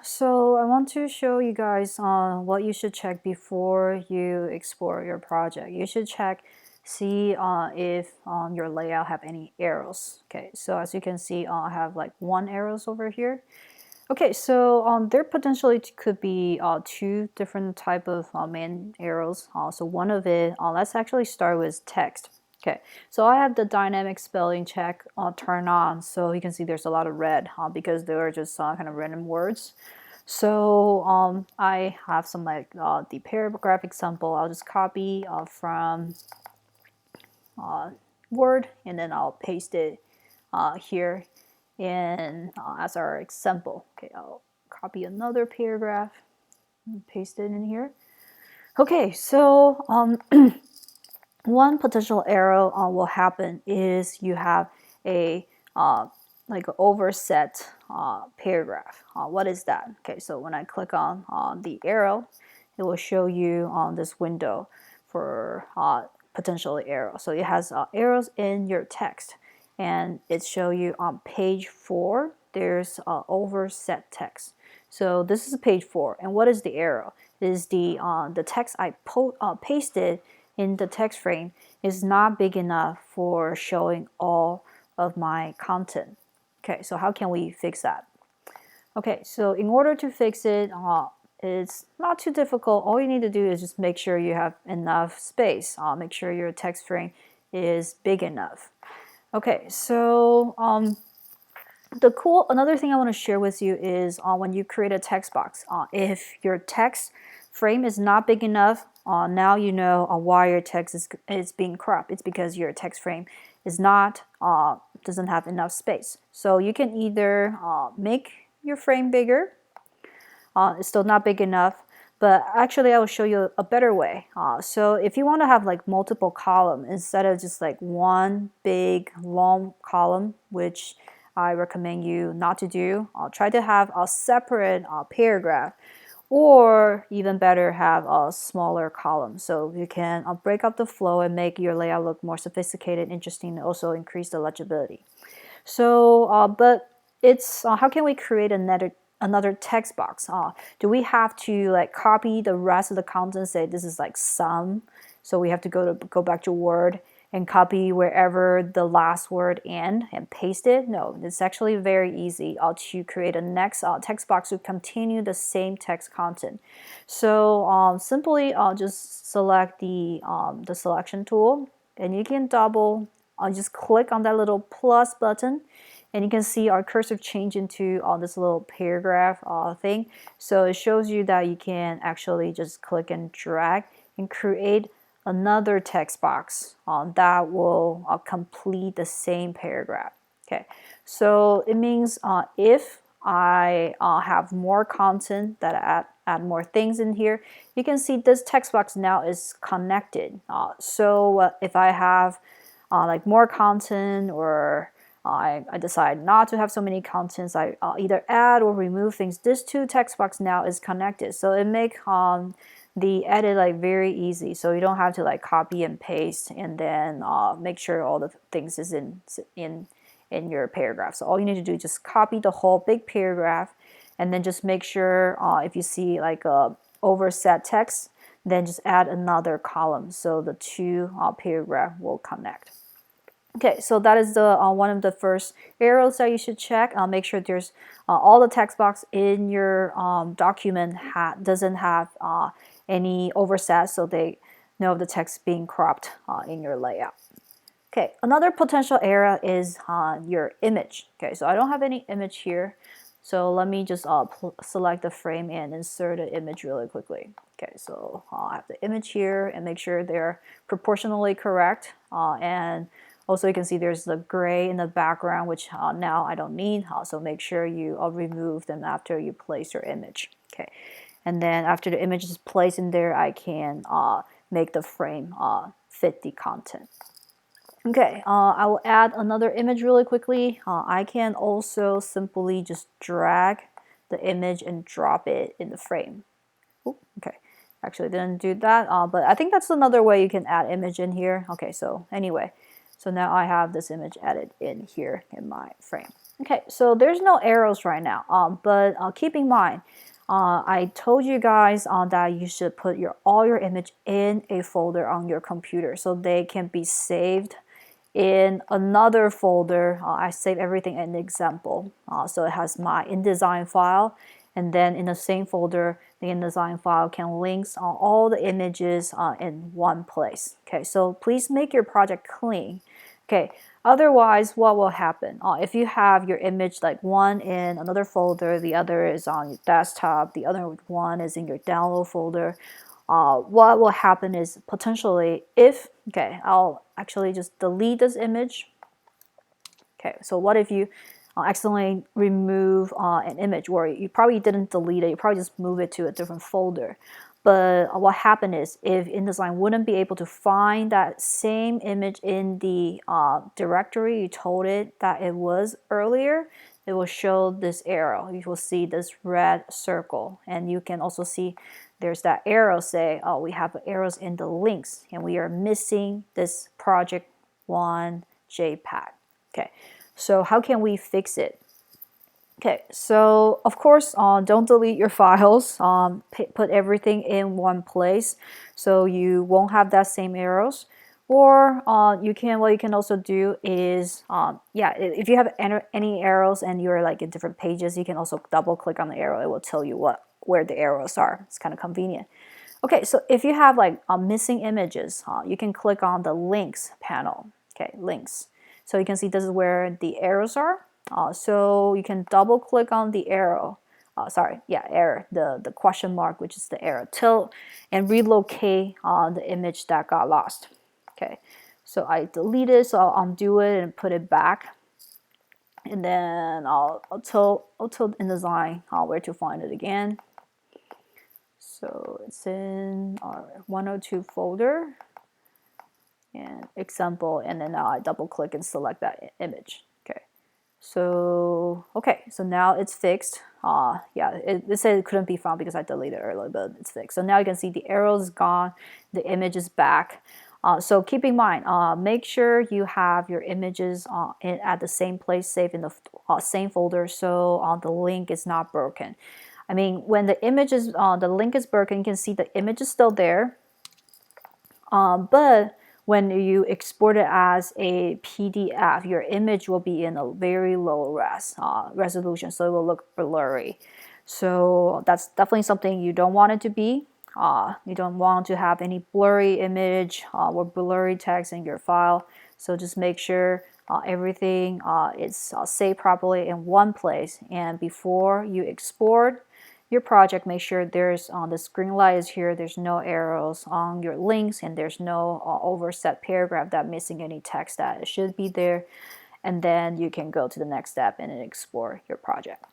So I want to show you guys what you should check before you export your project. You should check, see if your layout have any arrows. Okay, so as you can see, I have like 1 arrows over here. Okay, so there potentially could be 2 different type of main arrows. So one of it, let's actually start with text. Okay, so I have the dynamic spelling check turned on, so you can see there's a lot of red because they are just kind of random words. So I have some like the paragraph example. I'll just copy from Word, and then I'll paste it here in as our example. Okay, I'll copy another paragraph and paste it in here. Okay, so one potential error will happen is you have a like an overset paragraph. What is that? Okay, so when I click on the arrow, it will show you on this window for potential error. So it has arrows in your text, and it show you on page 4. There's overset text. So this is page 4, and what is the error? It is the text I pasted in the text frame is not big enough for showing all of my content. Okay, so how can we fix that? Okay, so in order to fix it, it's not too difficult. All you need to do is just make sure you have enough space. Make sure your text frame is big enough. Okay, so another thing I want to share with you is when you create a text box, if your text frame is not big enough, now you know why your text is being cropped. It's because your text frame is not doesn't have enough space. So you can either make your frame bigger. It's still not big enough, but actually I will show you a better way. So if you want to have like multiple columns instead of just like one big long column, which I recommend you not to do, try to have a separate paragraph, or even better, have a smaller column. So you can break up the flow and make your layout look more sophisticated, interesting, and also increase the legibility. So, but it's how can we create another text box? Do we have to like copy the rest of the content? Say this is like sum, so we have to go back to Word and copy wherever the last word end and paste it? No, it's actually very easy to create a next text box to continue the same text content. So simply just select the selection tool, and you can just click on that little plus button, and you can see our cursor change into this little paragraph thing. So it shows you that you can actually just click and drag and create another text box that will complete the same paragraph. Okay, so it means if I have more content that I add more things in here, you can see this text box now is connected. So if I have like more content, or I decide not to have so many contents, I either add or remove things, this 2 text box now is connected. So it makes the edit like very easy, so you don't have to like copy and paste and then make sure all the things is in your paragraph. So all you need to do is just copy the whole big paragraph, and then just make sure if you see like a overset text, then just add another column so the 2 paragraph will connect. Okay, so that is the one of the first arrows that you should check. Make sure there's all the text box in your document doesn't have any overset, so they know the text being cropped in your layout. Okay, another potential error is your image. Okay, so I don't have any image here, so let me just select the frame and insert an image really quickly. Okay, so I have the image here, and make sure they're proportionally correct, and also you can see there's the gray in the background, which now I don't need, so make sure you remove them after you place your image. Okay, and then after the image is placed in there, I can make the frame fit the content. Okay, I will add another image really quickly. I can also simply just drag the image and drop it in the frame. Ooh, okay, actually didn't do that, but I think that's another way you can add image in here. Okay, so anyway, so now I have this image added in here in my frame. Okay, so there's no arrows right now, but keep in mind, I told you guys that you should put all your image in a folder on your computer so they can be saved in another folder. I save everything in example, so it has my InDesign file, and then in the same folder, the InDesign file can links all the images in one place. Okay, so please make your project clean. Okay, otherwise what will happen? If you have your image like one in another folder, the other is on your desktop, the other one is in your download folder, what will happen is potentially okay, I'll actually just delete this image. Okay, so what if you accidentally remove an image, or you probably didn't delete it, you probably just move it to a different folder. But what happened is if InDesign wouldn't be able to find that same image in the directory you told it that it was earlier, it will show this arrow. You will see this red circle, and you can also see there's that arrow say, oh, we have arrows in the links, and we are missing this project one JPEG. Okay, so how can we fix it? Okay, so of course, don't delete your files. Put everything in one place so you won't have that same arrows. Or what you can also do is, yeah, if you have any arrows and you're like in different pages, you can also double click on the arrow. It will tell you where the arrows are. It's kind of convenient. Okay, so if you have like missing images, you can click on the links panel. Okay, links. So you can see this is where the arrows are. So you can double click on the arrow. Error, the question mark, which is the arrow, and relocate the image that got lost. Okay, so I delete it, so I'll undo it and put it back. And then I'll tell InDesign where to find it again. So it's in our 102 folder and example, and then now I double click and select that image. Okay, so now it's fixed. Yeah, it said it couldn't be found because I deleted it earlier, but it's fixed. So now you can see the arrow is gone, the image is back. So keep in mind, make sure you have your images at the same place, saved in the same folder, so the link is not broken. I mean, when the link is broken, you can see the image is still there. But when you export it as a PDF, your image will be in a very low resolution, so it will look blurry. So that's definitely something you don't want it to be. You don't want to have any blurry image or blurry text in your file. So just make sure everything is saved properly in one place. And before you export your project, make sure there's the screen light is here, there's no arrows on your links, and there's no overset paragraph that missing any text that should be there. And then you can go to the next step and export your project.